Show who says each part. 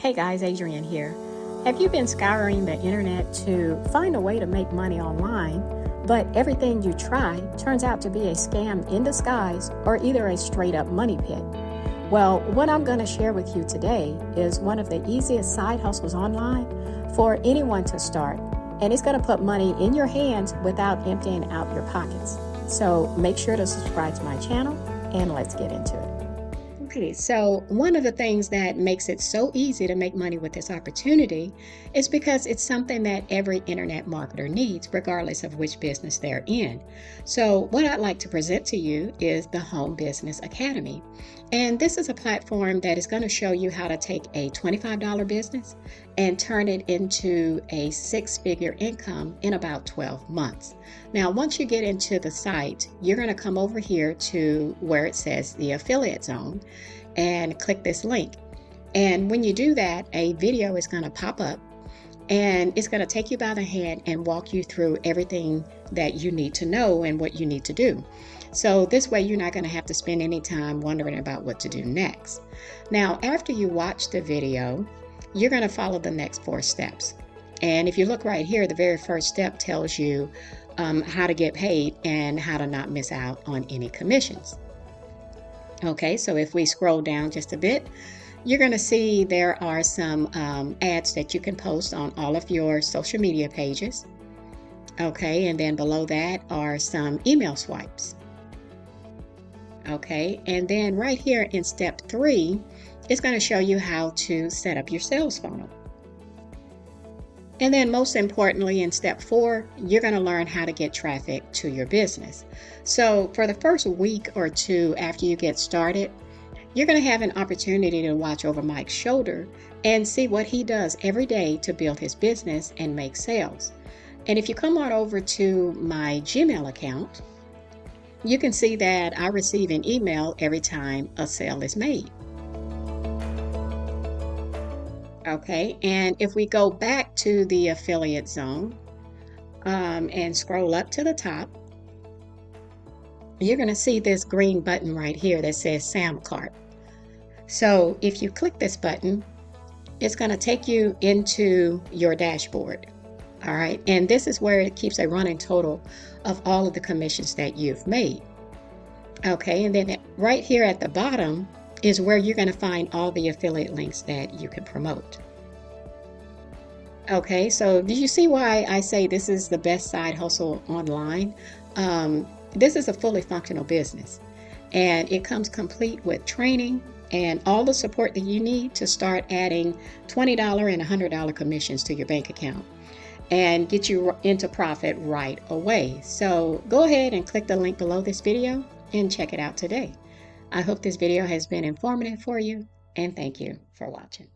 Speaker 1: Hey guys, Adrian here. Have you been scouring the internet to find a way to make money online, but everything you try turns out to be a scam in disguise or either a straight up money pit? Well, what I'm going to share with you today is one of the easiest side hustles online for anyone to start, and it's going to put money in your hands without emptying out your pockets. So make sure to subscribe to my channel and let's get into it. Okay, so one of the things that makes it so easy to make money with this opportunity is because it's something that every internet marketer needs, regardless of which business they're in. So what I'd like to present to you is the Home Business Academy. And this is a platform that is going to show you how to take a $25 business and turn it into a six-figure income in about 12 months. Now, once you get into the site, you're going to come over here to where it says the affiliate zone and click this link. And when you do that, a video is going to pop up and it's going to take you by the hand and walk you through everything that you need to know and what you need to do. So this way you're not going to have to spend any time wondering about what to do next. Now, after you watch the video, you're going to follow the next 4 steps. And if you look right here, the very first step tells you how to get paid and how to not miss out on any commissions. Okay, so if we scroll down just a bit, you're going to see there are some ads that you can post on all of your social media pages. Okay, and then below that are some email swipes. Okay, and then right here in step 3, it's going to show you how to set up your sales funnel. And then most importantly, in step 4, you're going to learn how to get traffic to your business. So for the first week or 2 after you get started, you're going to have an opportunity to watch over Mike's shoulder and see what he does every day to build his business and make sales. And if you come on over to my Gmail account, you can see that I receive an email every time a sale is made. Okay, and if we go back to the affiliate zone and scroll up to the top, you're going to see this green button right here that says Sam Cart. So if you click this button, it's going to take you into your dashboard. All right, and this is where it keeps a running total of all of the commissions that you've made. Okay, and then right here at the bottom is where you're going to find all the affiliate links that you can promote. Okay, so do you see why I say this is the best side hustle online? This is a fully functional business, and it comes complete with training and all the support that you need to start adding $20 and $100 commissions to your bank account and get you into profit right away. So go ahead and click the link below this video and check it out today. I hope this video has been informative for you, and thank you for watching.